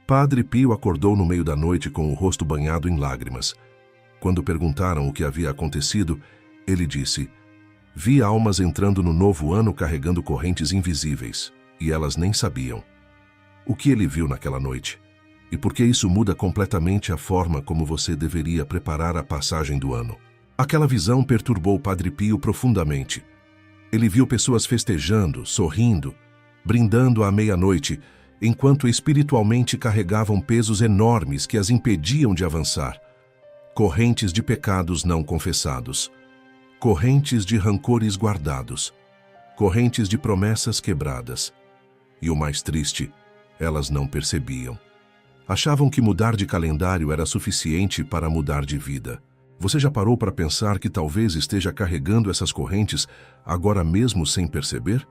Padre Pio acordou no meio da noite com o rosto banhado em lágrimas. Quando perguntaram o que havia acontecido, ele disse: "Vi almas entrando no novo ano carregando correntes invisíveis, e elas nem sabiam." O que ele viu naquela noite? E por que isso muda completamente a forma como você deveria preparar a passagem do ano? Aquela visão perturbou Padre Pio profundamente. Ele viu pessoas festejando, sorrindo, brindando à meia-noite, enquanto espiritualmente carregavam pesos enormes que as impediam de avançar. Correntes de pecados não confessados. Correntes de rancores guardados. Correntes de promessas quebradas. E o mais triste, elas não percebiam. Achavam que mudar de calendário era suficiente para mudar de vida. Você já parou para pensar que talvez esteja carregando essas correntes agora mesmo sem perceber?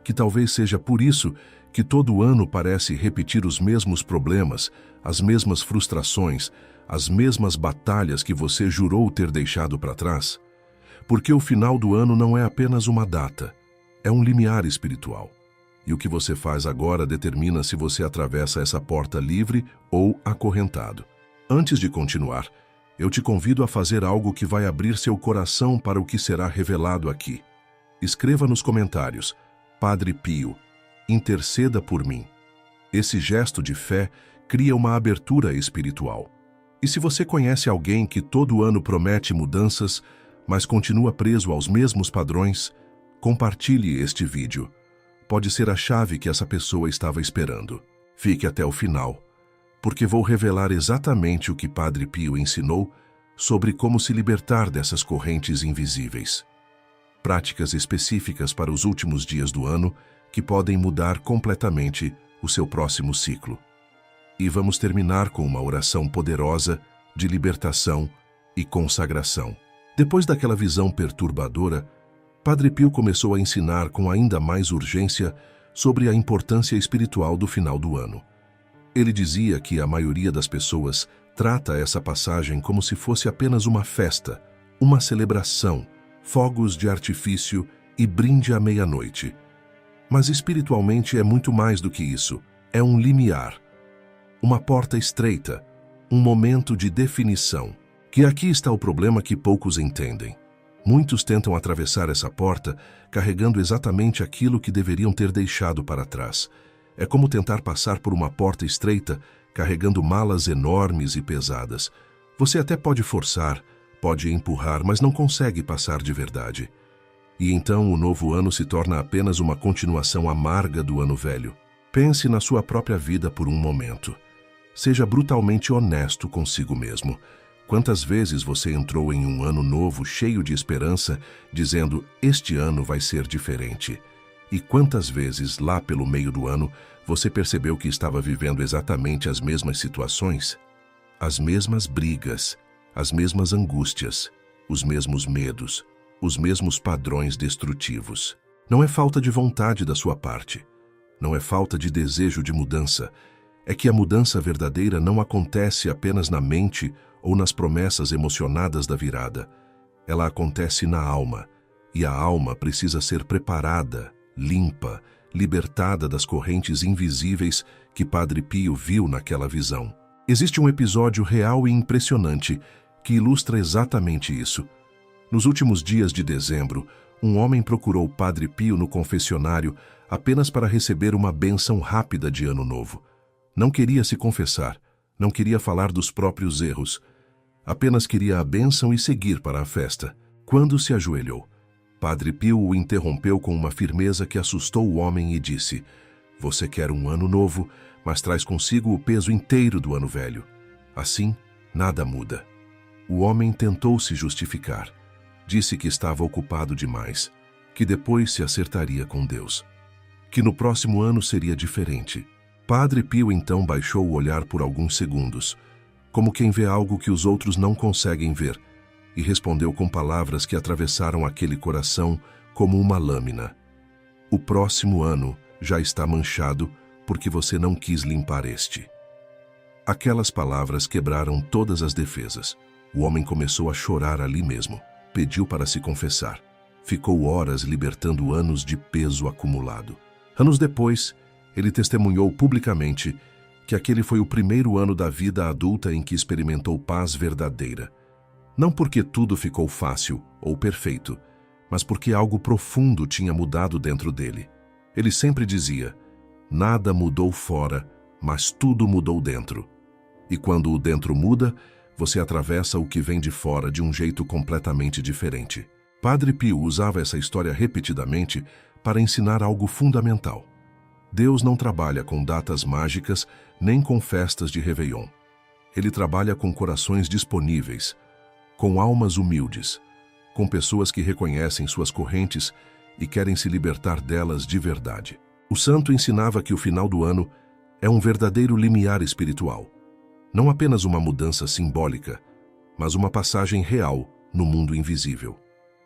Que talvez seja por isso que todo ano parece repetir os mesmos problemas, as mesmas frustrações, as mesmas batalhas que você jurou ter deixado para trás? Porque o final do ano não é apenas uma data, é um limiar espiritual. E o que você faz agora determina se você atravessa essa porta livre ou acorrentado. Antes de continuar, eu te convido a fazer algo que vai abrir seu coração para o que será revelado aqui. Escreva nos comentários: Padre Pio, interceda por mim. Esse gesto de fé cria uma abertura espiritual. E se você conhece alguém que todo ano promete mudanças, mas continua preso aos mesmos padrões, compartilhe este vídeo. Pode ser a chave que essa pessoa estava esperando. Fique até o final, porque vou revelar exatamente o que Padre Pio ensinou sobre como se libertar dessas correntes invisíveis. Práticas específicas para os últimos dias do ano que podem mudar completamente o seu próximo ciclo. E vamos terminar com uma oração poderosa de libertação e consagração. Depois daquela visão perturbadora, Padre Pio começou a ensinar com ainda mais urgência sobre a importância espiritual do final do ano. Ele dizia que a maioria das pessoas trata essa passagem como se fosse apenas uma festa, uma celebração, fogos de artifício e brinde à meia-noite. Mas espiritualmente é muito mais do que isso. É um limiar, uma porta estreita, um momento de definição. Que aqui está o problema que poucos entendem. Muitos tentam atravessar essa porta carregando exatamente aquilo que deveriam ter deixado para trás. É como tentar passar por uma porta estreita carregando malas enormes e pesadas. Você até pode forçar, pode empurrar, mas não consegue passar de verdade. E então o novo ano se torna apenas uma continuação amarga do ano velho. Pense na sua própria vida por um momento. Seja brutalmente honesto consigo mesmo. Quantas vezes você entrou em um ano novo cheio de esperança, dizendo: "Este ano vai ser diferente"? E quantas vezes, lá pelo meio do ano, você percebeu que estava vivendo exatamente as mesmas situações? As mesmas brigas, as mesmas angústias, os mesmos medos, os mesmos padrões destrutivos. Não é falta de vontade da sua parte. Não é falta de desejo de mudança. É que a mudança verdadeira não acontece apenas na mente ou nas promessas emocionadas da virada. Ela acontece na alma, e a alma precisa ser preparada, limpa, libertada das correntes invisíveis que Padre Pio viu naquela visão. Existe um episódio real e impressionante que ilustra exatamente isso. Nos últimos dias de dezembro, um homem procurou Padre Pio no confessionário apenas para receber uma bênção rápida de Ano Novo. Não queria se confessar, não queria falar dos próprios erros. Apenas queria a bênção e seguir para a festa. Quando se ajoelhou, Padre Pio o interrompeu com uma firmeza que assustou o homem e disse: "Você quer um ano novo, mas traz consigo o peso inteiro do ano velho. Assim, nada muda." O homem tentou se justificar. Disse que estava ocupado demais, que depois se acertaria com Deus, que no próximo ano seria diferente. Padre Pio então baixou o olhar por alguns segundos, como quem vê algo que os outros não conseguem ver, e respondeu com palavras que atravessaram aquele coração como uma lâmina: "O próximo ano já está manchado porque você não quis limpar este." Aquelas palavras quebraram todas as defesas. O homem começou a chorar ali mesmo. Pediu para se confessar. Ficou horas libertando anos de peso acumulado. Anos depois, ele testemunhou publicamente que aquele foi o primeiro ano da vida adulta em que experimentou paz verdadeira. Não porque tudo ficou fácil ou perfeito, mas porque algo profundo tinha mudado dentro dele. Ele sempre dizia: nada mudou fora, mas tudo mudou dentro. E quando o dentro muda, você atravessa o que vem de fora de um jeito completamente diferente. Padre Pio usava essa história repetidamente para ensinar algo fundamental. Deus não trabalha com datas mágicas nem com festas de Réveillon. Ele trabalha com corações disponíveis, com almas humildes, com pessoas que reconhecem suas correntes e querem se libertar delas de verdade. O santo ensinava que o final do ano é um verdadeiro limiar espiritual. Não apenas uma mudança simbólica, mas uma passagem real no mundo invisível.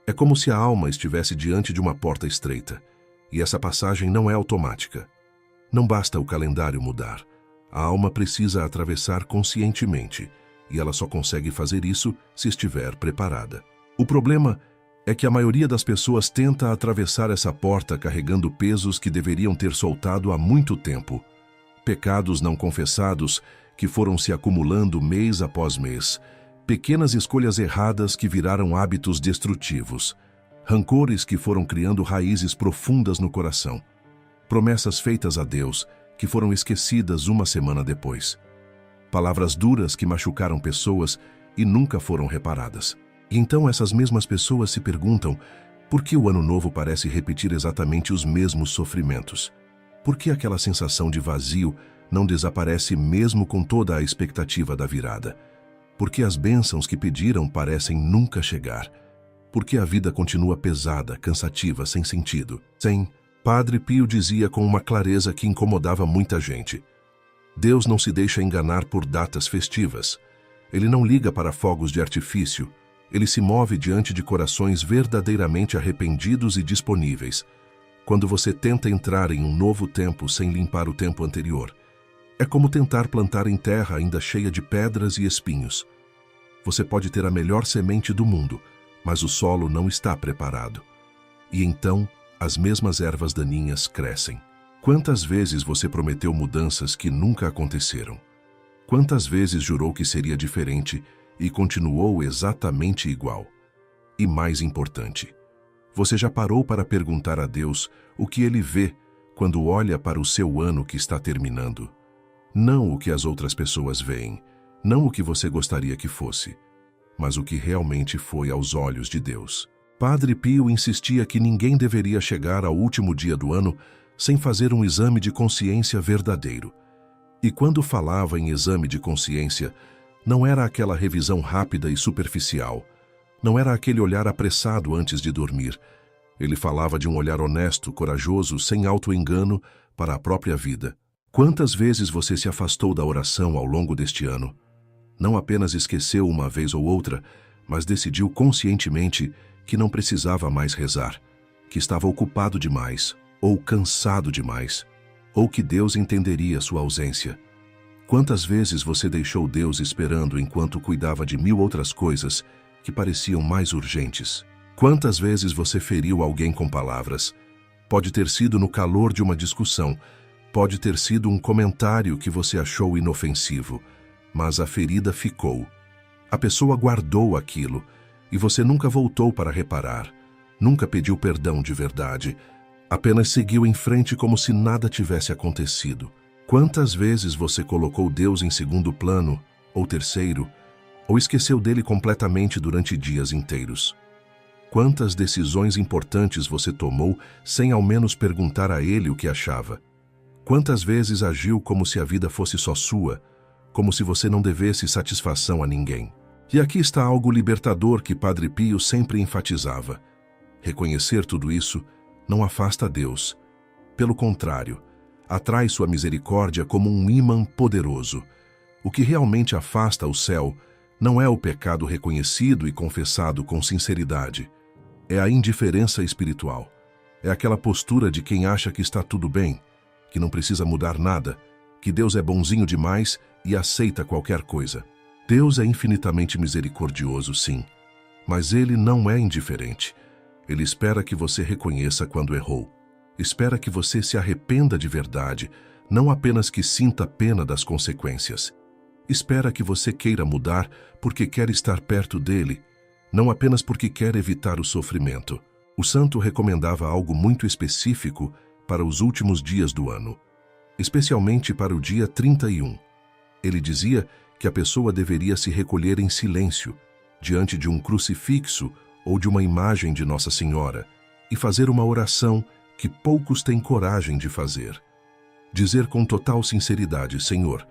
É como se a alma estivesse diante de uma porta estreita, e essa passagem não é automática. Não basta o calendário mudar. A alma precisa atravessar conscientemente, e ela só consegue fazer isso se estiver preparada. O problema é que a maioria das pessoas tenta atravessar essa porta carregando pesos que deveriam ter soltado há muito tempo. Pecados não confessados que foram se acumulando mês após mês, pequenas escolhas erradas que viraram hábitos destrutivos, rancores que foram criando raízes profundas no coração, promessas feitas a Deus que foram esquecidas uma semana depois, palavras duras que machucaram pessoas e nunca foram reparadas. E então essas mesmas pessoas se perguntam por que o ano novo parece repetir exatamente os mesmos sofrimentos. Por que aquela sensação de vazio não desaparece mesmo com toda a expectativa da virada? Por que as bênçãos que pediram parecem nunca chegar? Por que a vida continua pesada, cansativa, sem sentido? Padre Pio dizia com uma clareza que incomodava muita gente: Deus não se deixa enganar por datas festivas. Ele não liga para fogos de artifício. Ele se move diante de corações verdadeiramente arrependidos e disponíveis. Quando você tenta entrar em um novo tempo sem limpar o tempo anterior, é como tentar plantar em terra ainda cheia de pedras e espinhos. Você pode ter a melhor semente do mundo, mas o solo não está preparado. E então, as mesmas ervas daninhas crescem. Quantas vezes você prometeu mudanças que nunca aconteceram? Quantas vezes jurou que seria diferente e continuou exatamente igual? E mais importante, você já parou para perguntar a Deus o que Ele vê quando olha para o seu ano que está terminando? Não o que as outras pessoas veem, não o que você gostaria que fosse, mas o que realmente foi aos olhos de Deus. Padre Pio insistia que ninguém deveria chegar ao último dia do ano sem fazer um exame de consciência verdadeiro. E quando falava em exame de consciência, não era aquela revisão rápida e superficial, não era aquele olhar apressado antes de dormir. Ele falava de um olhar honesto, corajoso, sem auto-engano para a própria vida. Quantas vezes você se afastou da oração ao longo deste ano? Não apenas esqueceu uma vez ou outra, mas decidiu conscientemente que não precisava mais rezar, que estava ocupado demais, ou cansado demais, ou que Deus entenderia sua ausência. Quantas vezes você deixou Deus esperando enquanto cuidava de 1000 outras coisas que pareciam mais urgentes? Quantas vezes você feriu alguém com palavras? Pode ter sido no calor de uma discussão, pode ter sido um comentário que você achou inofensivo, mas a ferida ficou. A pessoa guardou aquilo e você nunca voltou para reparar, nunca pediu perdão de verdade, apenas seguiu em frente como se nada tivesse acontecido. Quantas vezes você colocou Deus em segundo plano, ou terceiro, ou esqueceu dele completamente durante dias inteiros? Quantas decisões importantes você tomou sem ao menos perguntar a ele o que achava? Quantas vezes agiu como se a vida fosse só sua, como se você não devesse satisfação a ninguém? E aqui está algo libertador que Padre Pio sempre enfatizava. Reconhecer tudo isso não afasta Deus. Pelo contrário, atrai sua misericórdia como um ímã poderoso. O que realmente afasta o céu não é o pecado reconhecido e confessado com sinceridade. É a indiferença espiritual. É aquela postura de quem acha que está tudo bem, que não precisa mudar nada, que Deus é bonzinho demais e aceita qualquer coisa. Deus é infinitamente misericordioso, sim, mas Ele não é indiferente. Ele espera que você reconheça quando errou. Espera que você se arrependa de verdade, Não apenas que sinta pena das consequências. Espera que você queira mudar porque quer estar perto dele, não apenas porque quer evitar o sofrimento. O santo recomendava algo muito específico para os últimos dias do ano, especialmente para o dia 31. Ele dizia que a pessoa deveria se recolher em silêncio, diante de um crucifixo ou de uma imagem de Nossa Senhora, e fazer uma oração que poucos têm coragem de fazer. Dizer com total sinceridade: Senhor,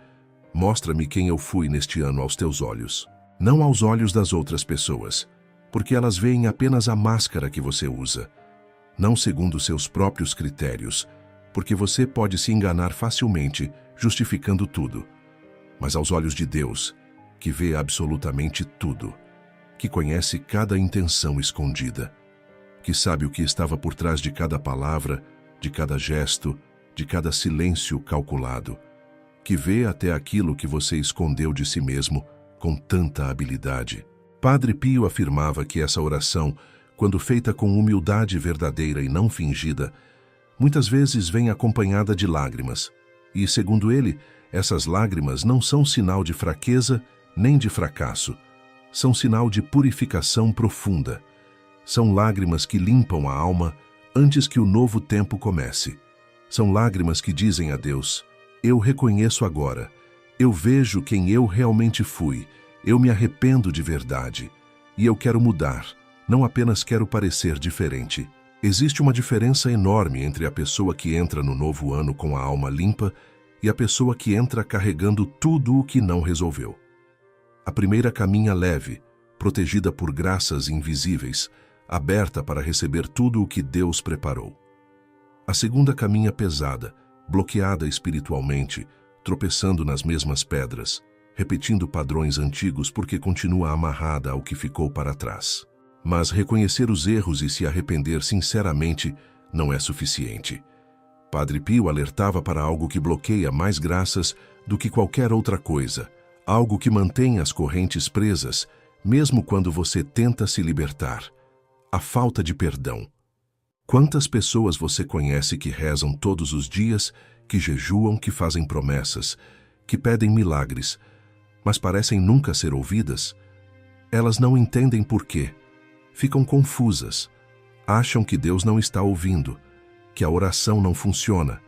mostra-me quem eu fui neste ano aos teus olhos, não aos olhos das outras pessoas, porque elas veem apenas a máscara que você usa, não segundo seus próprios critérios, porque você pode se enganar facilmente, justificando tudo. Mas aos olhos de Deus, que vê absolutamente tudo, que conhece cada intenção escondida, que sabe o que estava por trás de cada palavra, de cada gesto, de cada silêncio calculado, que vê até aquilo que você escondeu de si mesmo com tanta habilidade. Padre Pio afirmava que essa oração, quando feita com humildade verdadeira e não fingida, muitas vezes vem acompanhada de lágrimas. E, segundo ele, essas lágrimas não são sinal de fraqueza nem de fracasso. São sinal de purificação profunda. São lágrimas que limpam a alma antes que o novo tempo comece. São lágrimas que dizem a Deus: eu reconheço agora, eu vejo quem eu realmente fui, eu me arrependo de verdade, e eu quero mudar, não apenas quero parecer diferente. Existe uma diferença enorme entre a pessoa que entra no novo ano com a alma limpa e a pessoa que entra carregando tudo o que não resolveu. A primeira caminha leve, protegida por graças invisíveis, aberta para receber tudo o que Deus preparou. A segunda caminha pesada, bloqueada espiritualmente, tropeçando nas mesmas pedras, repetindo padrões antigos porque continua amarrada ao que ficou para trás. Mas reconhecer os erros e se arrepender sinceramente não é suficiente. Padre Pio alertava para algo que bloqueia mais graças do que qualquer outra coisa, algo que mantém as correntes presas, mesmo quando você tenta se libertar: a falta de perdão. Quantas pessoas você conhece que rezam todos os dias, que jejuam, que fazem promessas, que pedem milagres, mas parecem nunca ser ouvidas? Elas não entendem por quê. Ficam confusas. Acham que Deus não está ouvindo, que a oração não funciona,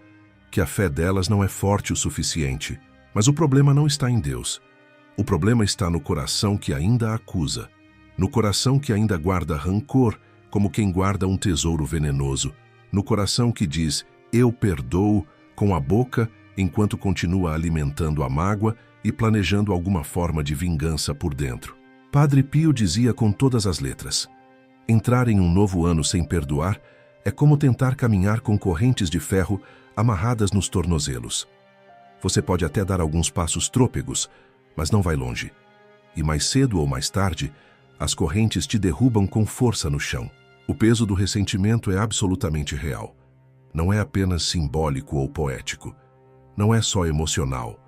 que a fé delas não é forte o suficiente. Mas o problema não está em Deus. O problema está no coração que ainda acusa, no coração que ainda guarda rancor, como quem guarda um tesouro venenoso, no coração que diz "eu perdoo" com a boca, enquanto continua alimentando a mágoa e planejando alguma forma de vingança por dentro. Padre Pio dizia com todas as letras: entrar em um novo ano sem perdoar é como tentar caminhar com correntes de ferro amarradas nos tornozelos. Você pode até dar alguns passos trôpegos, mas não vai longe. E mais cedo ou mais tarde, as correntes te derrubam com força no chão. O peso do ressentimento é absolutamente real. Não é apenas simbólico ou poético. Não é só emocional,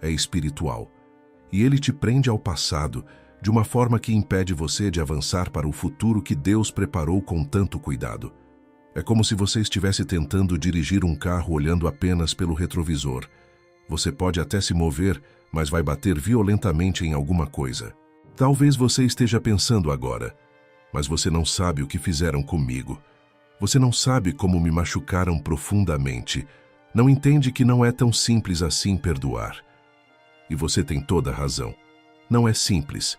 é espiritual. E ele te prende ao passado de uma forma que impede você de avançar para o futuro que Deus preparou com tanto cuidado. É como se você estivesse tentando dirigir um carro olhando apenas pelo retrovisor. Você pode até se mover, mas vai bater violentamente em alguma coisa. Talvez você esteja pensando agora: mas você não sabe o que fizeram comigo. Você não sabe como me machucaram profundamente. Não entende que não é tão simples assim perdoar. E você tem toda a razão. Não é simples.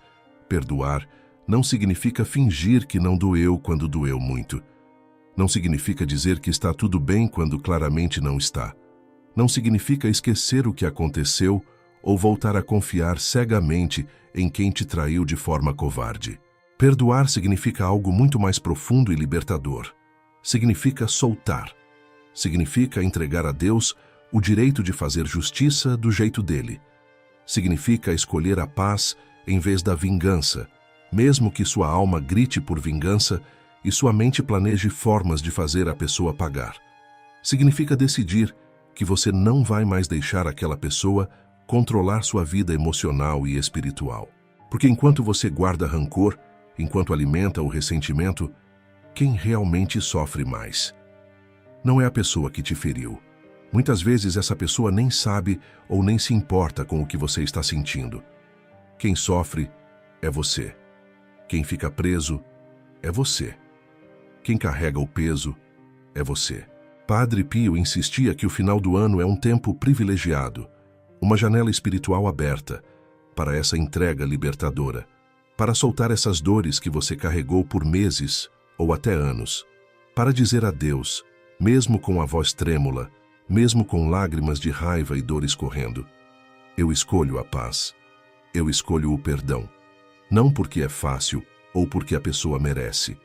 Perdoar não significa fingir que não doeu quando doeu muito. Não significa dizer que está tudo bem quando claramente não está. Não significa esquecer o que aconteceu ou voltar a confiar cegamente em quem te traiu de forma covarde. Perdoar significa algo muito mais profundo e libertador. Significa soltar. Significa entregar a Deus o direito de fazer justiça do jeito dele. Significa escolher a paz em vez da vingança, mesmo que sua alma grite por vingança e sua mente planeje formas de fazer a pessoa pagar. Significa decidir que você não vai mais deixar aquela pessoa controlar sua vida emocional e espiritual. Porque enquanto você guarda rancor, enquanto alimenta o ressentimento, quem realmente sofre mais não é a pessoa que te feriu, Muitas vezes essa pessoa nem sabe ou nem se importa com o que você está sentindo. Quem sofre é você. Quem fica preso é você. Quem carrega o peso é você. Padre Pio insistia que o final do ano é um tempo privilegiado, uma janela espiritual aberta para essa entrega libertadora, para soltar essas dores que você carregou por meses ou até anos, para dizer adeus, mesmo com a voz trêmula, mesmo com lágrimas de raiva e dor escorrendo. Eu escolho a paz. Eu escolho o perdão. Não porque é fácil ou porque a pessoa merece,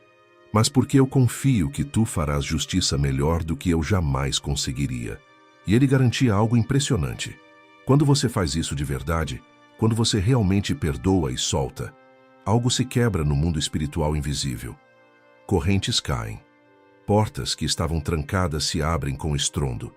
mas porque eu confio que tu farás justiça melhor do que eu jamais conseguiria. E ele garantia algo impressionante. Quando você faz isso de verdade, quando você realmente perdoa e solta, algo se quebra no mundo espiritual invisível. Correntes caem. Portas que estavam trancadas se abrem com estrondo.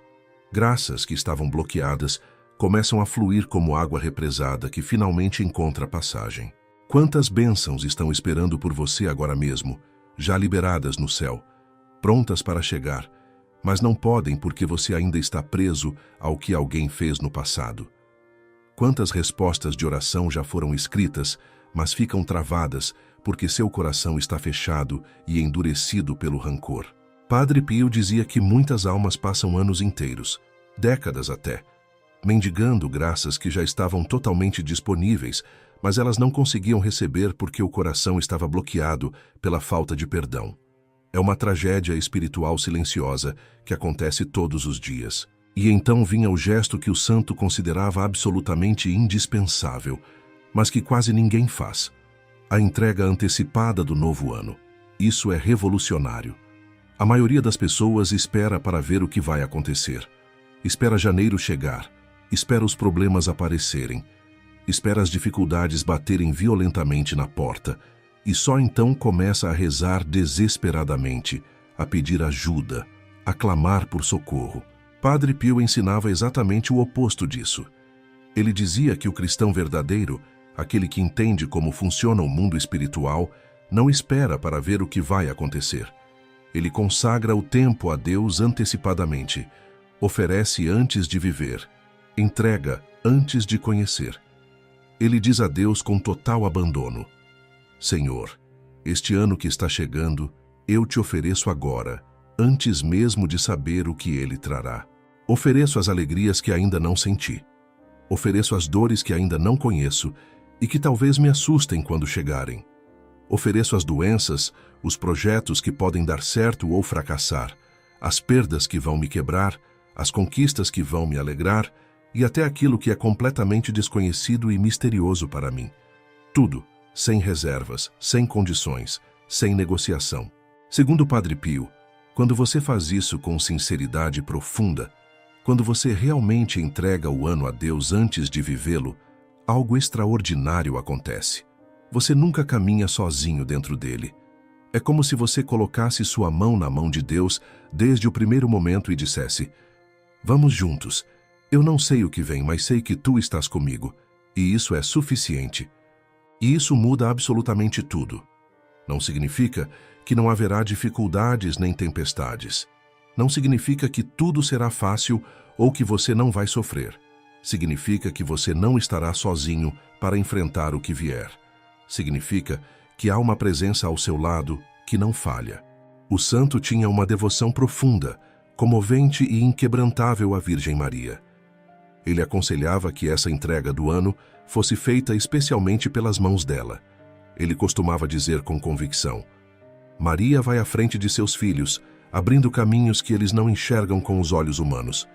Graças que estavam bloqueadas começam a fluir como água represada que finalmente encontra passagem. Quantas bênçãos estão esperando por você agora mesmo, já liberadas no céu, prontas para chegar, mas não podem porque você ainda está preso ao que alguém fez no passado. Quantas respostas de oração já foram escritas, mas ficam travadas porque seu coração está fechado e endurecido pelo rancor. Padre Pio dizia que muitas almas passam anos inteiros, décadas até, mendigando graças que já estavam totalmente disponíveis, mas elas não conseguiam receber porque o coração estava bloqueado pela falta de perdão. É uma tragédia espiritual silenciosa que acontece todos os dias. E então vinha o gesto que o santo considerava absolutamente indispensável, mas que quase ninguém faz: a entrega antecipada do novo ano. Isso é revolucionário. A maioria das pessoas espera para ver o que vai acontecer. Espera janeiro chegar, espera os problemas aparecerem, espera as dificuldades baterem violentamente na porta e só então começa a rezar desesperadamente, a pedir ajuda, a clamar por socorro. Padre Pio ensinava exatamente o oposto disso. Ele dizia que o cristão verdadeiro, aquele que entende como funciona o mundo espiritual, não espera para ver o que vai acontecer. Ele consagra o tempo a Deus antecipadamente, oferece antes de viver, entrega antes de conhecer. Ele diz a Deus com total abandono: Senhor, este ano que está chegando, eu te ofereço agora, antes mesmo de saber o que ele trará. Ofereço as alegrias que ainda não senti. Ofereço as dores que ainda não conheço e que talvez me assustem quando chegarem. Ofereço as doenças, os projetos que podem dar certo ou fracassar, as perdas que vão me quebrar, as conquistas que vão me alegrar e até aquilo que é completamente desconhecido e misterioso para mim. Tudo, sem reservas, sem condições, sem negociação. Segundo o Padre Pio, quando você faz isso com sinceridade profunda, quando você realmente entrega o ano a Deus antes de vivê-lo, algo extraordinário acontece. Você nunca caminha sozinho dentro dele. É como se você colocasse sua mão na mão de Deus desde o primeiro momento e dissesse: vamos juntos. Eu não sei o que vem, mas sei que tu estás comigo. E isso é suficiente. E isso muda absolutamente tudo. Não significa que não haverá dificuldades nem tempestades. Não significa que tudo será fácil ou que você não vai sofrer. Significa que você não estará sozinho para enfrentar o que vier. Significa que há uma presença ao seu lado que não falha. O santo tinha uma devoção profunda, comovente e inquebrantável à Virgem Maria. Ele aconselhava que essa entrega do ano fosse feita especialmente pelas mãos dela. Ele costumava dizer com convicção: Maria vai à frente de seus filhos, abrindo caminhos que eles não enxergam com os olhos humanos,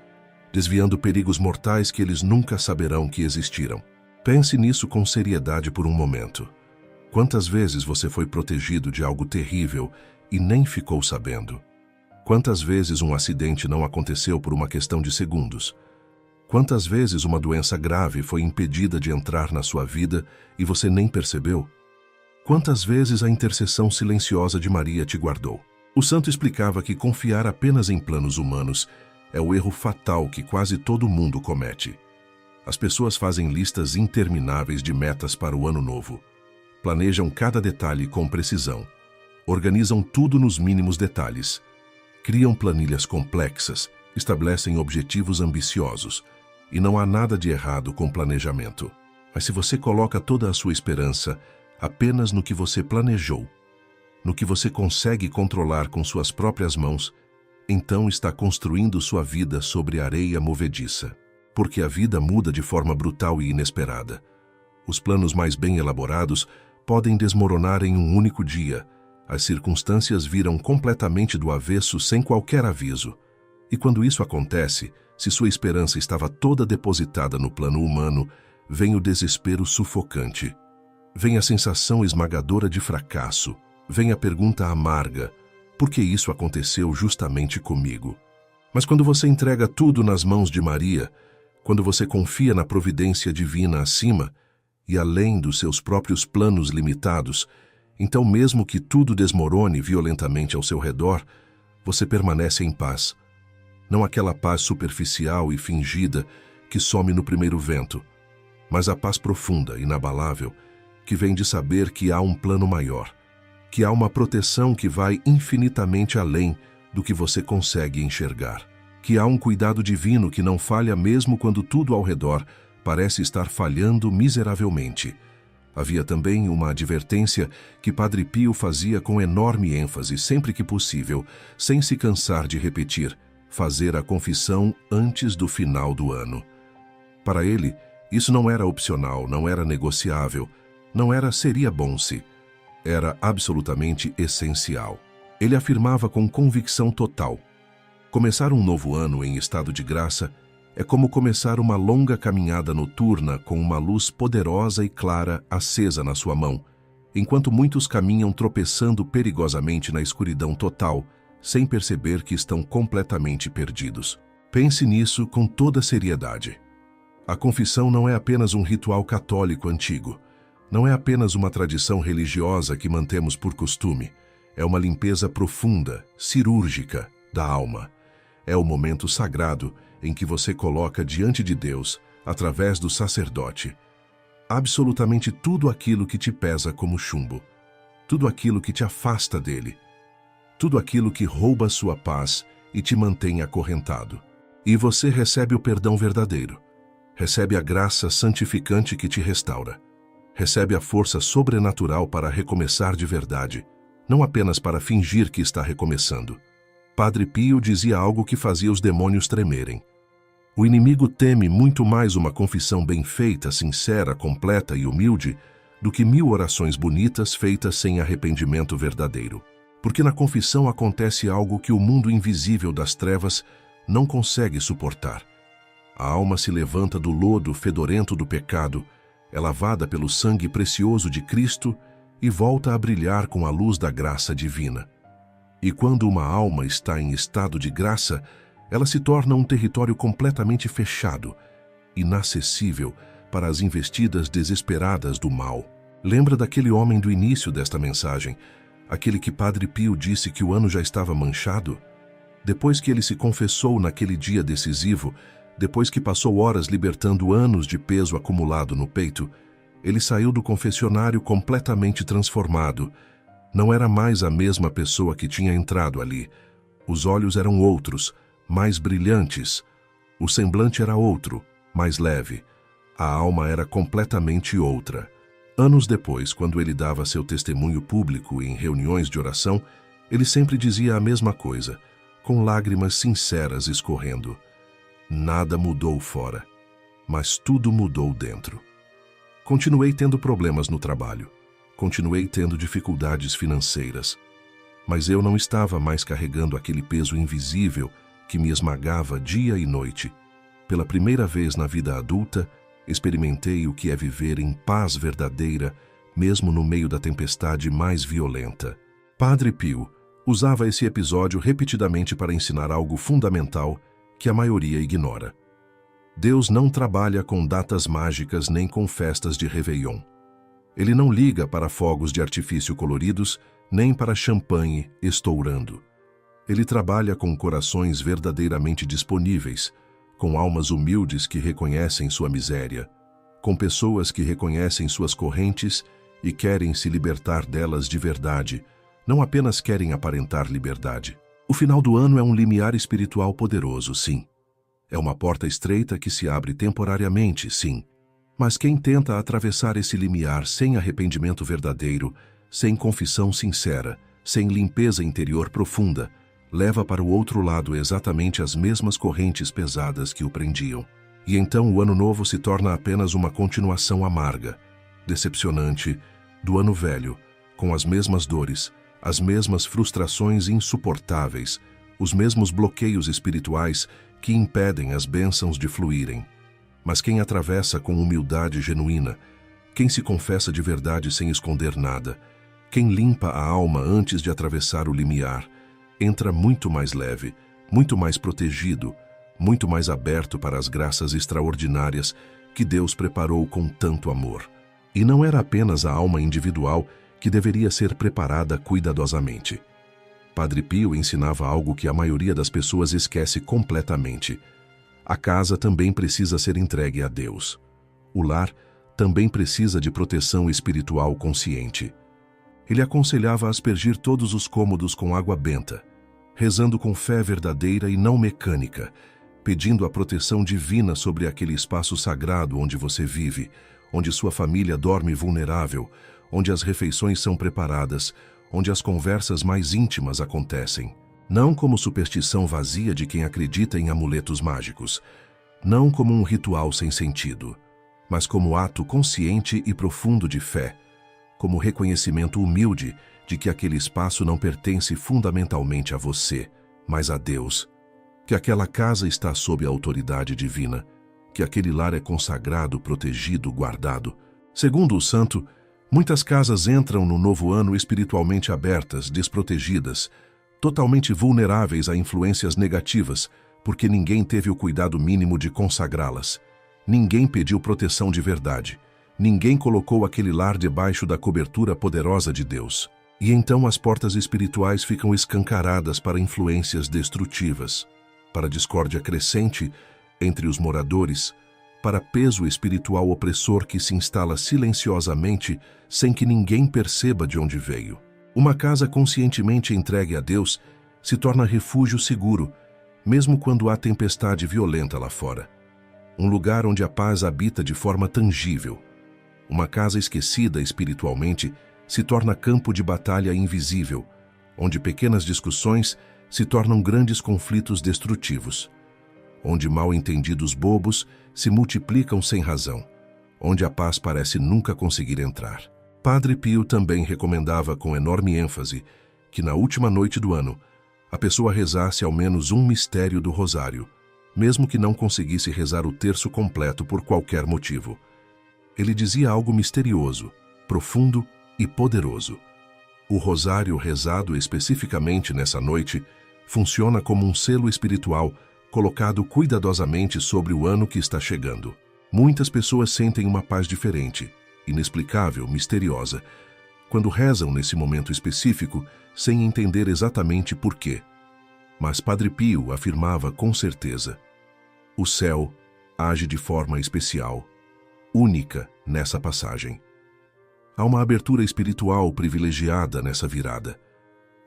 desviando perigos mortais que eles nunca saberão que existiram. Pense nisso com seriedade por um momento. Quantas vezes você foi protegido de algo terrível e nem ficou sabendo? Quantas vezes um acidente não aconteceu por uma questão de segundos? Quantas vezes uma doença grave foi impedida de entrar na sua vida e você nem percebeu? Quantas vezes a intercessão silenciosa de Maria te guardou? O santo explicava que confiar apenas em planos humanos é o erro fatal que quase todo mundo comete. As pessoas fazem listas intermináveis de metas para o ano novo. Planejam cada detalhe com precisão. Organizam tudo nos mínimos detalhes. Criam planilhas complexas, estabelecem objetivos ambiciosos, e não há nada de errado com planejamento. Mas se você coloca toda a sua esperança apenas no que você planejou, no que você consegue controlar com suas próprias mãos, então está construindo sua vida sobre areia movediça. Porque a vida muda de forma brutal e inesperada. Os planos mais bem elaborados podem desmoronar em um único dia. As circunstâncias viram completamente do avesso sem qualquer aviso. E quando isso acontece, se sua esperança estava toda depositada no plano humano, vem o desespero sufocante. Vem a sensação esmagadora de fracasso. Vem a pergunta amarga: por que isso aconteceu justamente comigo? Mas quando você entrega tudo nas mãos de Maria, quando você confia na providência divina acima e além dos seus próprios planos limitados, então mesmo que tudo desmorone violentamente ao seu redor, você permanece em paz. Não aquela paz superficial e fingida que some no primeiro vento, mas a paz profunda, inabalável, que vem de saber que há um plano maior, que há uma proteção que vai infinitamente além do que você consegue enxergar, que há um cuidado divino que não falha mesmo quando tudo ao redor parece estar falhando miseravelmente. Havia também uma advertência que Padre Pio fazia com enorme ênfase sempre que possível, sem se cansar de repetir: fazer a confissão antes do final do ano. Para ele, isso não era opcional, não era negociável, não era seria bom se. Era absolutamente essencial. Ele afirmava com convicção total: começar um novo ano em estado de graça é como começar uma longa caminhada noturna com uma luz poderosa e clara acesa na sua mão, enquanto muitos caminham tropeçando perigosamente na escuridão total, sem perceber que estão completamente perdidos. Pense nisso com toda seriedade. A confissão não é apenas um ritual católico antigo. Não é apenas uma tradição religiosa que mantemos por costume. É uma limpeza profunda, cirúrgica, da alma. É o momento sagrado em que você coloca diante de Deus, através do sacerdote, absolutamente tudo aquilo que te pesa como chumbo, tudo aquilo que te afasta dele, tudo aquilo que rouba sua paz e te mantém acorrentado. E você recebe o perdão verdadeiro, recebe a graça santificante que te restaura, recebe a força sobrenatural para recomeçar de verdade, não apenas para fingir que está recomeçando. Padre Pio dizia algo que fazia os demônios tremerem. O inimigo teme muito mais uma confissão bem feita, sincera, completa e humilde do que 1000 orações bonitas feitas sem arrependimento verdadeiro. Porque na confissão acontece algo que o mundo invisível das trevas não consegue suportar. A alma se levanta do lodo fedorento do pecado, é lavada pelo sangue precioso de Cristo e volta a brilhar com a luz da graça divina. E quando uma alma está em estado de graça, ela se torna um território completamente fechado, inacessível para as investidas desesperadas do mal. Lembra daquele homem do início desta mensagem, aquele que Padre Pio disse que o ano já estava manchado? Depois que ele se confessou naquele dia decisivo, depois que passou horas libertando anos de peso acumulado no peito, ele saiu do confessionário completamente transformado. Não era mais a mesma pessoa que tinha entrado ali. Os olhos eram outros, mais brilhantes. O semblante era outro, mais leve. A alma era completamente outra. Anos depois, quando ele dava seu testemunho público em reuniões de oração, ele sempre dizia a mesma coisa, com lágrimas sinceras escorrendo. Nada mudou fora, mas tudo mudou dentro. Continuei tendo problemas no trabalho. Continuei tendo dificuldades financeiras, mas eu não estava mais carregando aquele peso invisível que me esmagava dia e noite. Pela primeira vez na vida adulta, experimentei o que é viver em paz verdadeira, mesmo no meio da tempestade mais violenta. Padre Pio usava esse episódio repetidamente para ensinar algo fundamental que a maioria ignora. Deus não trabalha com datas mágicas nem com festas de Réveillon. Ele não liga para fogos de artifício coloridos, nem para champanhe estourando. Ele trabalha com corações verdadeiramente disponíveis, com almas humildes que reconhecem sua miséria, com pessoas que reconhecem suas correntes e querem se libertar delas de verdade, não apenas querem aparentar liberdade. O final do ano é um limiar espiritual poderoso, sim. É uma porta estreita que se abre temporariamente, sim. Mas quem tenta atravessar esse limiar sem arrependimento verdadeiro, sem confissão sincera, sem limpeza interior profunda, leva para o outro lado exatamente as mesmas correntes pesadas que o prendiam. E então o ano novo se torna apenas uma continuação amarga, decepcionante, do ano velho, com as mesmas dores, as mesmas frustrações insuportáveis, os mesmos bloqueios espirituais que impedem as bênçãos de fluírem. Mas quem atravessa com humildade genuína, quem se confessa de verdade sem esconder nada, quem limpa a alma antes de atravessar o limiar, entra muito mais leve, muito mais protegido, muito mais aberto para as graças extraordinárias que Deus preparou com tanto amor. E não era apenas a alma individual que deveria ser preparada cuidadosamente. Padre Pio ensinava algo que a maioria das pessoas esquece completamente. A casa também precisa ser entregue a Deus. O lar também precisa de proteção espiritual consciente. Ele aconselhava a aspergir todos os cômodos com água benta, rezando com fé verdadeira e não mecânica, pedindo a proteção divina sobre aquele espaço sagrado onde você vive, onde sua família dorme vulnerável, onde as refeições são preparadas, onde as conversas mais íntimas acontecem. Não como superstição vazia de quem acredita em amuletos mágicos, não como um ritual sem sentido, mas como ato consciente e profundo de fé, como reconhecimento humilde de que aquele espaço não pertence fundamentalmente a você, mas a Deus, que aquela casa está sob a autoridade divina, que aquele lar é consagrado, protegido, guardado. Segundo o santo, muitas casas entram no novo ano espiritualmente abertas, desprotegidas, totalmente vulneráveis a influências negativas, porque ninguém teve o cuidado mínimo de consagrá-las. Ninguém pediu proteção de verdade. Ninguém colocou aquele lar debaixo da cobertura poderosa de Deus. E então as portas espirituais ficam escancaradas para influências destrutivas, para discórdia crescente entre os moradores, para peso espiritual opressor que se instala silenciosamente sem que ninguém perceba de onde veio. Uma casa conscientemente entregue a Deus se torna refúgio seguro, mesmo quando há tempestade violenta lá fora. Um lugar onde a paz habita de forma tangível. Uma casa esquecida espiritualmente se torna campo de batalha invisível, onde pequenas discussões se tornam grandes conflitos destrutivos, onde mal-entendidos bobos se multiplicam sem razão, onde a paz parece nunca conseguir entrar. Padre Pio também recomendava com enorme ênfase que na última noite do ano a pessoa rezasse ao menos um mistério do rosário, mesmo que não conseguisse rezar o terço completo por qualquer motivo. Ele dizia algo misterioso, profundo e poderoso. O rosário rezado especificamente nessa noite funciona como um selo espiritual colocado cuidadosamente sobre o ano que está chegando. Muitas pessoas sentem uma paz diferente, inexplicável, misteriosa, quando rezam nesse momento específico sem entender exatamente por quê. Mas Padre Pio afirmava com certeza: o céu age de forma especial, única nessa passagem. Há uma abertura espiritual privilegiada nessa virada.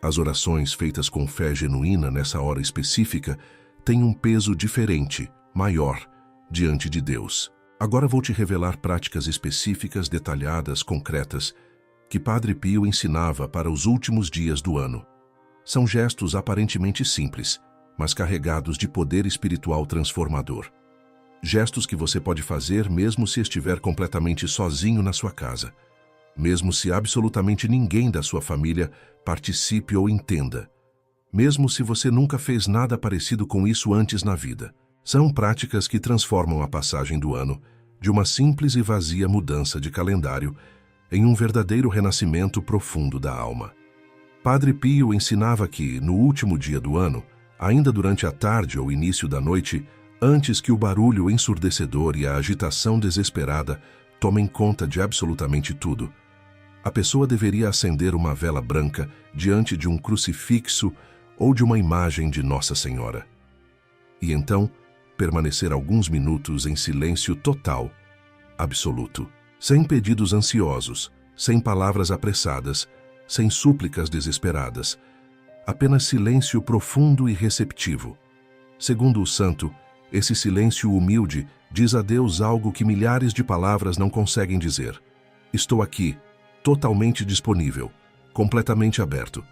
As orações feitas com fé genuína nessa hora específica têm um peso diferente, maior, diante de Deus. Agora vou te revelar práticas específicas, detalhadas, concretas, que Padre Pio ensinava para os últimos dias do ano. São gestos aparentemente simples, mas carregados de poder espiritual transformador. Gestos que você pode fazer mesmo se estiver completamente sozinho na sua casa, mesmo se absolutamente ninguém da sua família participe ou entenda, mesmo se você nunca fez nada parecido com isso antes na vida. São práticas que transformam a passagem do ano de uma simples e vazia mudança de calendário em um verdadeiro renascimento profundo da alma. Padre Pio ensinava que, no último dia do ano, ainda durante a tarde ou início da noite, antes que o barulho ensurdecedor e a agitação desesperada tomem conta de absolutamente tudo, a pessoa deveria acender uma vela branca diante de um crucifixo ou de uma imagem de Nossa Senhora. E então, permanecer alguns minutos em silêncio total, absoluto, sem pedidos ansiosos, sem palavras apressadas, sem súplicas desesperadas, apenas silêncio profundo e receptivo. Segundo o santo, esse silêncio humilde diz a Deus algo que milhares de palavras não conseguem dizer. Estou aqui, totalmente disponível, completamente aberto.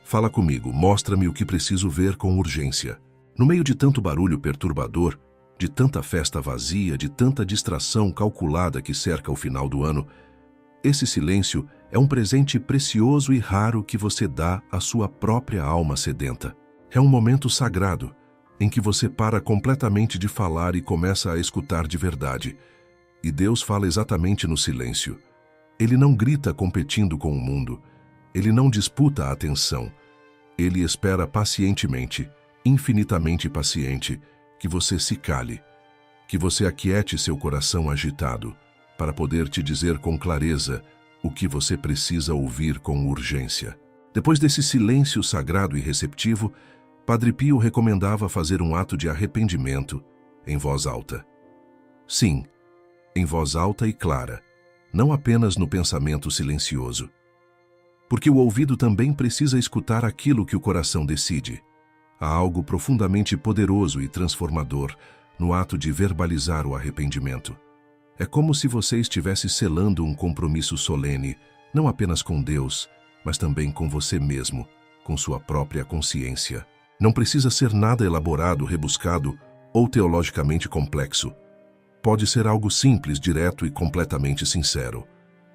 Fala comigo, mostra-me o que preciso ver com urgência. No meio de tanto barulho perturbador, de tanta festa vazia, de tanta distração calculada que cerca o final do ano, esse silêncio é um presente precioso e raro que você dá à sua própria alma sedenta. É um momento sagrado, em que você para completamente de falar e começa a escutar de verdade. E Deus fala exatamente no silêncio. Ele não grita competindo com o mundo. Ele não disputa a atenção. Ele espera pacientemente, infinitamente paciente, que você se cale, que você aquiete seu coração agitado, para poder te dizer com clareza o que você precisa ouvir com urgência. Depois desse silêncio sagrado e receptivo, Padre Pio recomendava fazer um ato de arrependimento em voz alta. Sim, em voz alta e clara, não apenas no pensamento silencioso. Porque o ouvido também precisa escutar aquilo que o coração decide. Há algo profundamente poderoso e transformador no ato de verbalizar o arrependimento. É como se você estivesse selando um compromisso solene, não apenas com Deus, mas também com você mesmo, com sua própria consciência. Não precisa ser nada elaborado, rebuscado ou teologicamente complexo. Pode ser algo simples, direto e completamente sincero.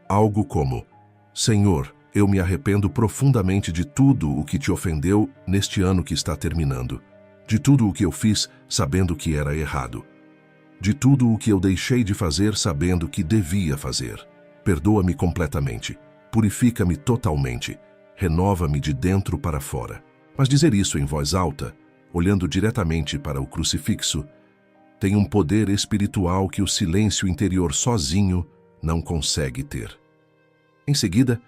Algo como: Senhor, eu me arrependo profundamente de tudo o que te ofendeu neste ano que está terminando, de tudo o que eu fiz sabendo que era errado, de tudo o que eu deixei de fazer sabendo que devia fazer. Perdoa-me completamente, purifica-me totalmente, renova-me de dentro para fora. Mas dizer isso em voz alta, olhando diretamente para o crucifixo, tem um poder espiritual que o silêncio interior sozinho não consegue ter. Em seguida,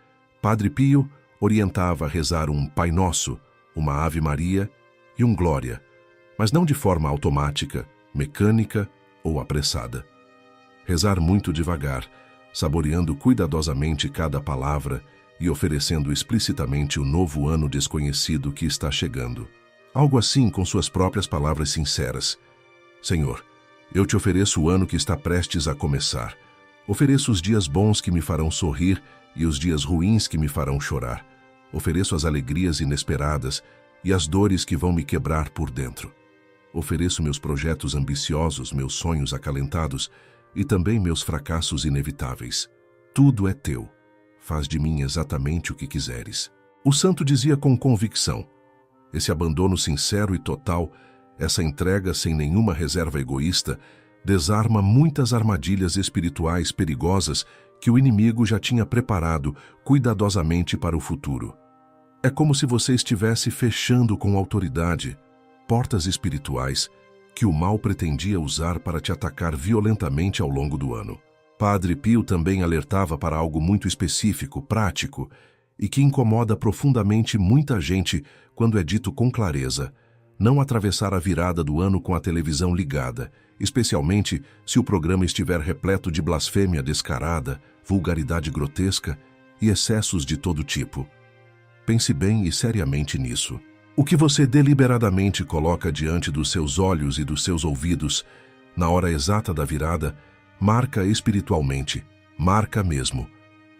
Padre Pio orientava a rezar um Pai Nosso, uma Ave Maria e um Glória, mas não de forma automática, mecânica ou apressada. Rezar muito devagar, saboreando cuidadosamente cada palavra e oferecendo explicitamente o novo ano desconhecido que está chegando. Algo assim com suas próprias palavras sinceras. Senhor, eu te ofereço o ano que está prestes a começar. Ofereço os dias bons que me farão sorrir e os dias ruins que me farão chorar. Ofereço as alegrias inesperadas e as dores que vão me quebrar por dentro. Ofereço meus projetos ambiciosos, meus sonhos acalentados e também meus fracassos inevitáveis. Tudo é teu. Faz de mim exatamente o que quiseres. O santo dizia com convicção. Esse abandono sincero e total, essa entrega sem nenhuma reserva egoísta, desarma muitas armadilhas espirituais perigosas que o inimigo já tinha preparado cuidadosamente para o futuro. É como se você estivesse fechando com autoridade portas espirituais que o mal pretendia usar para te atacar violentamente ao longo do ano. Padre Pio também alertava para algo muito específico, prático, e que incomoda profundamente muita gente quando é dito com clareza: não atravessar a virada do ano com a televisão ligada, especialmente se o programa estiver repleto de blasfêmia descarada, vulgaridade grotesca e excessos de todo tipo. Pense bem e seriamente nisso. O que você deliberadamente coloca diante dos seus olhos e dos seus ouvidos, na hora exata da virada, marca espiritualmente, marca mesmo,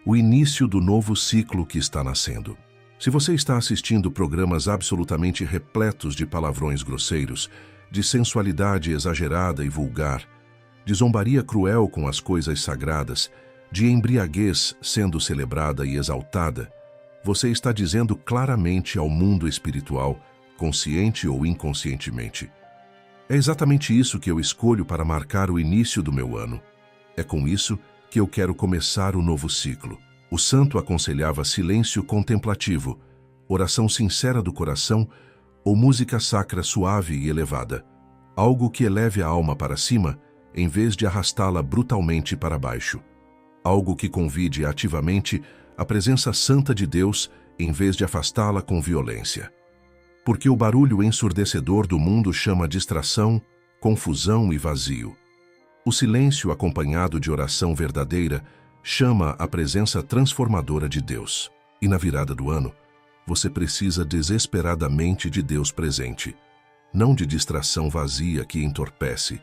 o início do novo ciclo que está nascendo. Se você está assistindo programas absolutamente repletos de palavrões grosseiros, de sensualidade exagerada e vulgar, de zombaria cruel com as coisas sagradas, de embriaguez sendo celebrada e exaltada, você está dizendo claramente ao mundo espiritual, consciente ou inconscientemente: é exatamente isso que eu escolho para marcar o início do meu ano. É com isso que eu quero começar o novo ciclo. O santo aconselhava silêncio contemplativo, oração sincera do coração ou música sacra suave e elevada, algo que eleve a alma para cima em vez de arrastá-la brutalmente para baixo, algo que convide ativamente a presença santa de Deus em vez de afastá-la com violência. Porque o barulho ensurdecedor do mundo chama distração, confusão e vazio. O silêncio acompanhado de oração verdadeira chama a presença transformadora de Deus. E na virada do ano, Você precisa desesperadamente de Deus presente, não de distração vazia que entorpece.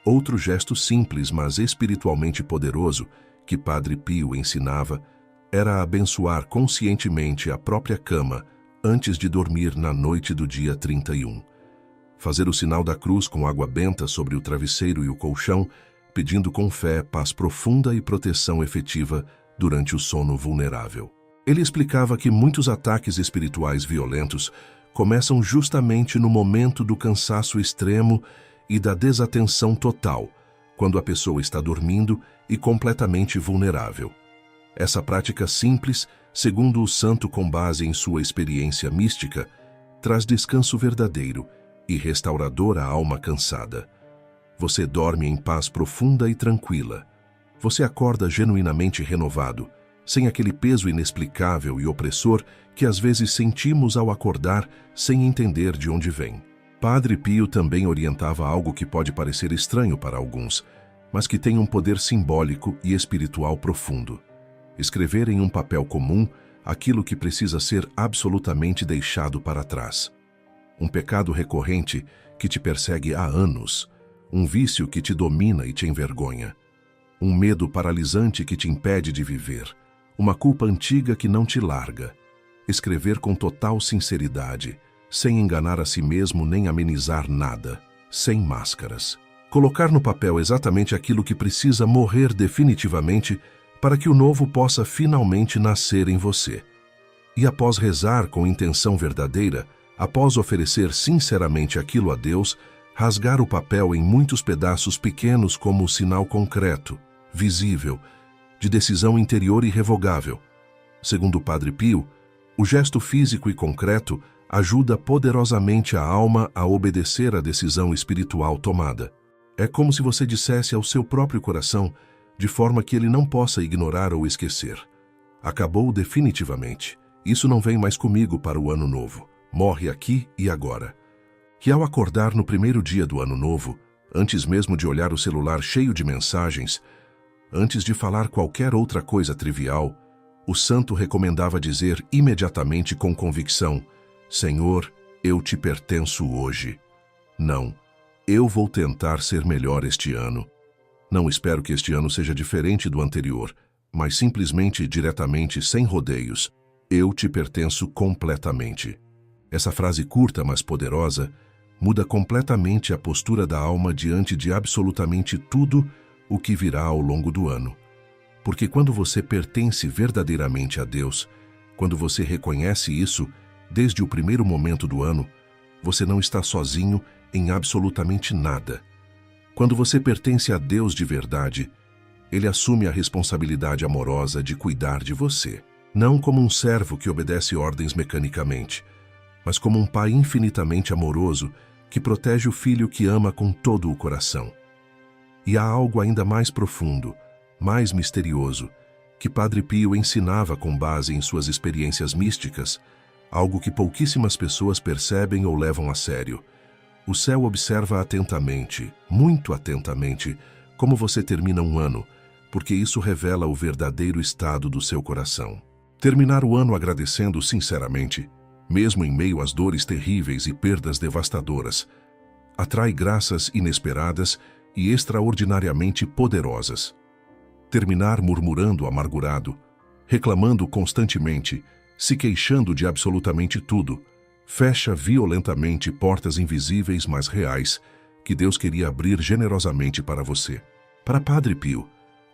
Outro gesto simples, mas espiritualmente poderoso, que Padre Pio ensinava, era abençoar conscientemente a própria cama antes de dormir na noite do dia 31. Fazer o sinal da cruz com água benta sobre o travesseiro e o colchão, pedindo com fé paz profunda e proteção efetiva durante o sono vulnerável. Ele explicava que muitos ataques espirituais violentos começam justamente no momento do cansaço extremo e da desatenção total, quando a pessoa está dormindo e completamente vulnerável. Essa prática simples, segundo o santo com base em sua experiência mística, traz descanso verdadeiro e restaurador à alma cansada. Você dorme em paz profunda e tranquila. Você acorda genuinamente renovado, sem aquele peso inexplicável e opressor que às vezes sentimos ao acordar sem entender de onde vem. Padre Pio também orientava algo que pode parecer estranho para alguns, mas que tem um poder simbólico e espiritual profundo. Escrever em um papel comum aquilo que precisa ser absolutamente deixado para trás. Um pecado recorrente que te persegue há anos, um vício que te domina e te envergonha, um medo paralisante que te impede de viver, uma culpa antiga que não te larga. Escrever com total sinceridade, sem enganar a si mesmo nem amenizar nada, sem máscaras. Colocar no papel exatamente aquilo que precisa morrer definitivamente para que o novo possa finalmente nascer em você. E após rezar com intenção verdadeira, após oferecer sinceramente aquilo a Deus, rasgar o papel em muitos pedaços pequenos como sinal concreto, visível, de decisão interior irrevogável. Segundo o Padre Pio, o gesto físico e concreto ajuda poderosamente a alma a obedecer à decisão espiritual tomada. É como se você dissesse ao seu próprio coração, de forma que ele não possa ignorar ou esquecer: acabou definitivamente. Isso não vem mais comigo para o ano novo. Morre aqui e agora. Que ao acordar no primeiro dia do ano novo, antes mesmo de olhar o celular cheio de mensagens, antes de falar qualquer outra coisa trivial, o santo recomendava dizer imediatamente com convicção: Senhor, eu te pertenço hoje. Não, eu vou tentar ser melhor este ano. Não espero que este ano seja diferente do anterior, mas simplesmente, diretamente, sem rodeios, eu te pertenço completamente. Essa frase curta, mas poderosa, muda completamente a postura da alma diante de absolutamente tudo o que virá ao longo do ano. Porque quando você pertence verdadeiramente a Deus, quando você reconhece isso, desde o primeiro momento do ano, você não está sozinho em absolutamente nada. Quando você pertence a Deus de verdade, Ele assume a responsabilidade amorosa de cuidar de você, não como um servo que obedece ordens mecanicamente, mas como um pai infinitamente amoroso que protege o filho que ama com todo o coração. E há algo ainda mais profundo, mais misterioso, que Padre Pio ensinava com base em suas experiências místicas, algo que pouquíssimas pessoas percebem ou levam a sério. O céu observa atentamente, muito atentamente, como você termina um ano, porque isso revela o verdadeiro estado do seu coração. Terminar o ano agradecendo sinceramente, mesmo em meio às dores terríveis e perdas devastadoras, atrai graças inesperadas e extraordinariamente poderosas. Terminar murmurando amargurado, reclamando constantemente, se queixando de absolutamente tudo, fecha violentamente portas invisíveis mas reais que Deus queria abrir generosamente para você. Para Padre Pio,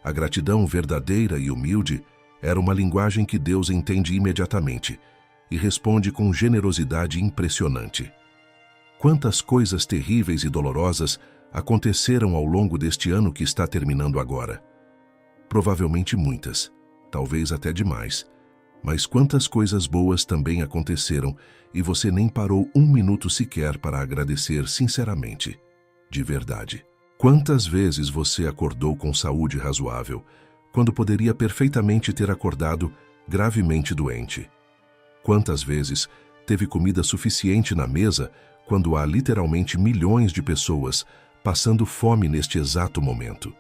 a gratidão verdadeira e humilde era uma linguagem que Deus entende imediatamente e responde com generosidade impressionante. Quantas coisas terríveis e dolorosas aconteceram ao longo deste ano que está terminando agora? Provavelmente muitas, talvez até demais. Mas quantas coisas boas também aconteceram e você nem parou um minuto sequer para agradecer sinceramente, de verdade. Quantas vezes você acordou com saúde razoável, quando poderia perfeitamente ter acordado gravemente doente? Quantas vezes teve comida suficiente na mesa, quando há literalmente milhões de pessoas passando fome neste exato momento?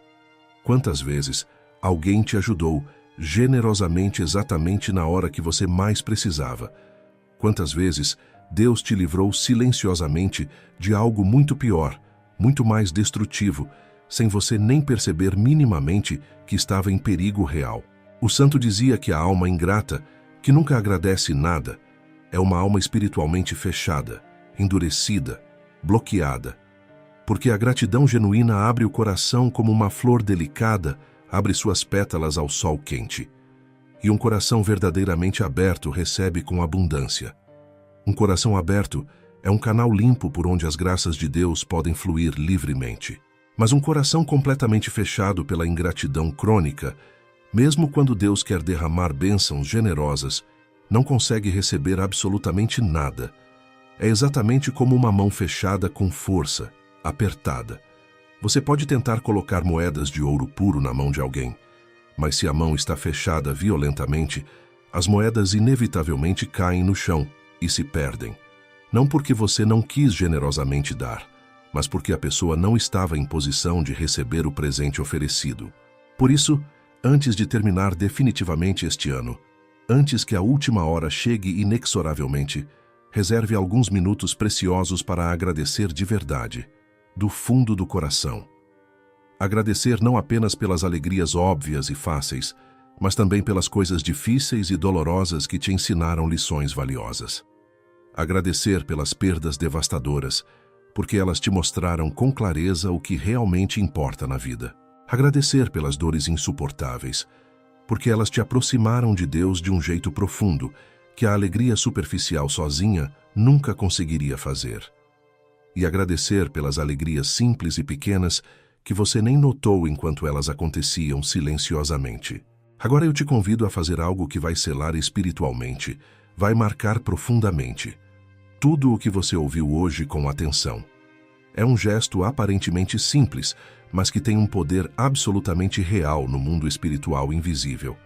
Quantas vezes alguém te ajudou generosamente exatamente na hora que você mais precisava, Quantas vezes Deus te livrou silenciosamente de algo muito pior, muito mais destrutivo, sem você nem perceber minimamente que estava em perigo real. O santo dizia que a alma ingrata, que nunca agradece nada, é uma alma espiritualmente fechada, endurecida, bloqueada. Porque a gratidão genuína abre o coração como uma flor delicada abre suas pétalas ao sol quente. E um coração verdadeiramente aberto recebe com abundância. Um coração aberto é um canal limpo por onde as graças de Deus podem fluir livremente. Mas um coração completamente fechado pela ingratidão crônica, mesmo quando Deus quer derramar bênçãos generosas, não consegue receber absolutamente nada. É exatamente como uma mão fechada com força, apertada. Você pode tentar colocar moedas de ouro puro na mão de alguém, mas se a mão está fechada violentamente, as moedas inevitavelmente caem no chão e se perdem. Não porque você não quis generosamente dar, mas porque a pessoa não estava em posição de receber o presente oferecido. Por isso, antes de terminar definitivamente este ano, antes que a última hora chegue inexoravelmente, reserve alguns minutos preciosos para agradecer de verdade, do fundo do coração. Agradecer não apenas pelas alegrias óbvias e fáceis, mas também pelas coisas difíceis e dolorosas que te ensinaram lições valiosas. Agradecer pelas perdas devastadoras, porque elas te mostraram com clareza o que realmente importa na vida. Agradecer pelas dores insuportáveis, porque elas te aproximaram de Deus de um jeito profundo, que a alegria superficial sozinha nunca conseguiria fazer. E agradecer pelas alegrias simples e pequenas que você nem notou enquanto elas aconteciam silenciosamente. Agora eu te convido a fazer algo que vai selar espiritualmente, vai marcar profundamente tudo o que você ouviu hoje com atenção. É um gesto aparentemente simples, mas que tem um poder absolutamente real no mundo espiritual invisível.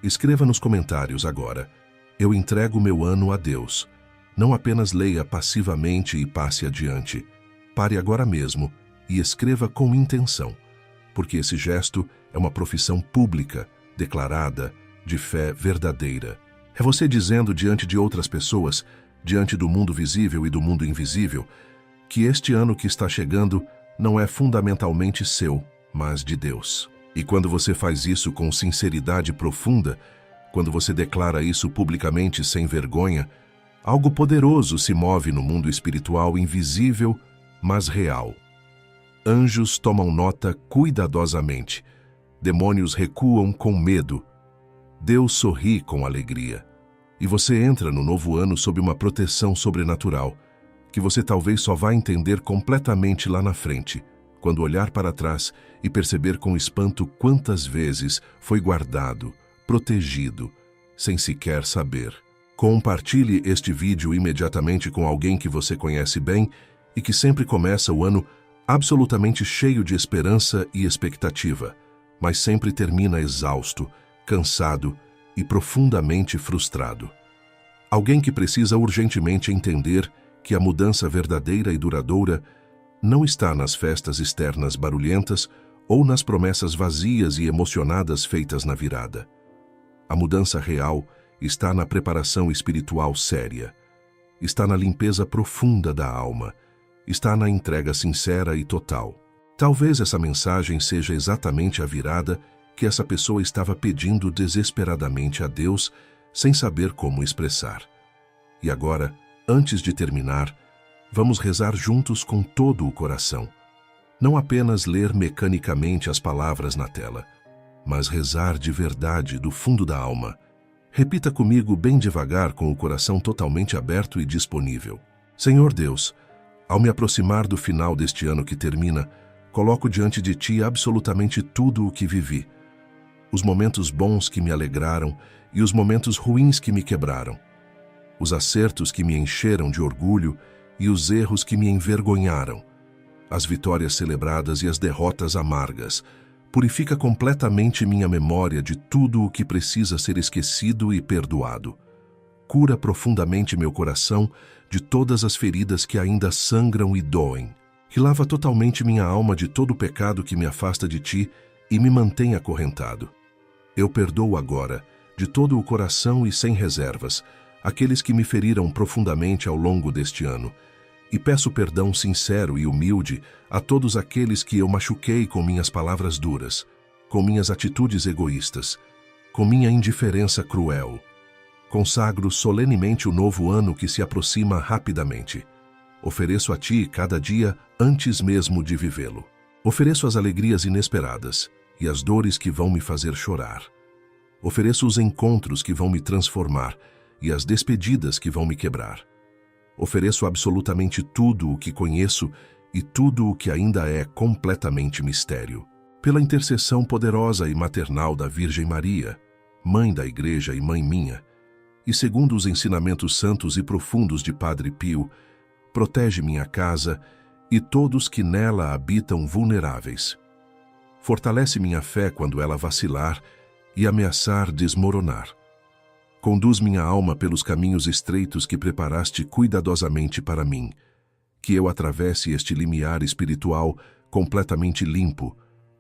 Escreva nos comentários agora: eu entrego meu ano a Deus. Não apenas leia passivamente e passe adiante. Pare agora mesmo e escreva com intenção, porque esse gesto é uma profissão pública, declarada, de fé verdadeira. É você dizendo diante de outras pessoas, diante do mundo visível e do mundo invisível, que este ano que está chegando não é fundamentalmente seu, mas de Deus. E quando você faz isso com sinceridade profunda, quando você declara isso publicamente sem vergonha, algo poderoso se move no mundo espiritual invisível, mas real. Anjos tomam nota cuidadosamente. Demônios recuam com medo. Deus sorri com alegria. E você entra no novo ano sob uma proteção sobrenatural, que você talvez só vai entender completamente lá na frente, quando olhar para trás e perceber com espanto quantas vezes foi guardado, protegido, sem sequer saber. Compartilhe este vídeo imediatamente com alguém que você conhece bem e que sempre começa o ano absolutamente cheio de esperança e expectativa, mas sempre termina exausto, cansado e profundamente frustrado. Alguém que precisa urgentemente entender que a mudança verdadeira e duradoura não está nas festas externas barulhentas ou nas promessas vazias e emocionadas feitas na virada. A mudança real está na preparação espiritual séria, está na limpeza profunda da alma, está na entrega sincera e total. Talvez essa mensagem seja exatamente a virada que essa pessoa estava pedindo desesperadamente a Deus, sem saber como expressar. E agora, antes de terminar, vamos rezar juntos com todo o coração. Não apenas ler mecanicamente as palavras na tela, mas rezar de verdade do fundo da alma. Repita comigo bem devagar, com o coração totalmente aberto e disponível. Senhor Deus, ao me aproximar do final deste ano que termina, coloco diante de Ti absolutamente tudo o que vivi. Os momentos bons que me alegraram e os momentos ruins que me quebraram. Os acertos que me encheram de orgulho e os erros que me envergonharam. As vitórias celebradas e as derrotas amargas. Purifica completamente minha memória de tudo o que precisa ser esquecido e perdoado. Cura profundamente meu coração de todas as feridas que ainda sangram e doem. E lava totalmente minha alma de todo o pecado que me afasta de Ti e me mantém acorrentado. Eu perdoo agora, de todo o coração e sem reservas, aqueles que me feriram profundamente ao longo deste ano, e peço perdão sincero e humilde a todos aqueles que eu machuquei com minhas palavras duras, com minhas atitudes egoístas, com minha indiferença cruel. Consagro solenemente o novo ano que se aproxima rapidamente. Ofereço a Ti cada dia antes mesmo de vivê-lo. Ofereço as alegrias inesperadas e as dores que vão me fazer chorar. Ofereço os encontros que vão me transformar e as despedidas que vão me quebrar. Ofereço absolutamente tudo o que conheço e tudo o que ainda é completamente mistério. Pela intercessão poderosa e maternal da Virgem Maria, Mãe da Igreja e Mãe minha, e segundo os ensinamentos santos e profundos de Padre Pio, protege minha casa e todos que nela habitam vulneráveis. Fortalece minha fé quando ela vacilar e ameaçar desmoronar. Conduz minha alma pelos caminhos estreitos que preparaste cuidadosamente para mim, que eu atravesse este limiar espiritual completamente limpo,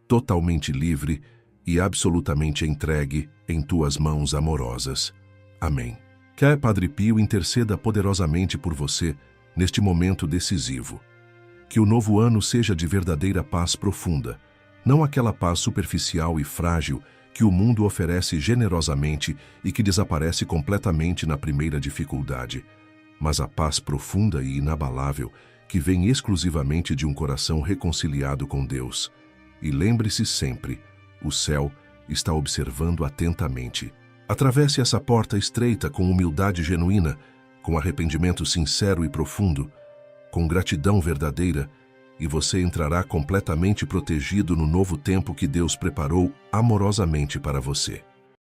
totalmente livre e absolutamente entregue em tuas mãos amorosas. Amém. Que Padre Pio interceda poderosamente por você neste momento decisivo. Que o novo ano seja de verdadeira paz profunda, não aquela paz superficial e frágil que o mundo oferece generosamente e que desaparece completamente na primeira dificuldade, mas a paz profunda e inabalável que vem exclusivamente de um coração reconciliado com Deus. E lembre-se sempre, o céu está observando atentamente. Atravesse essa porta estreita com humildade genuína, com arrependimento sincero e profundo, com gratidão verdadeira, e você entrará completamente protegido no novo tempo que Deus preparou amorosamente para você.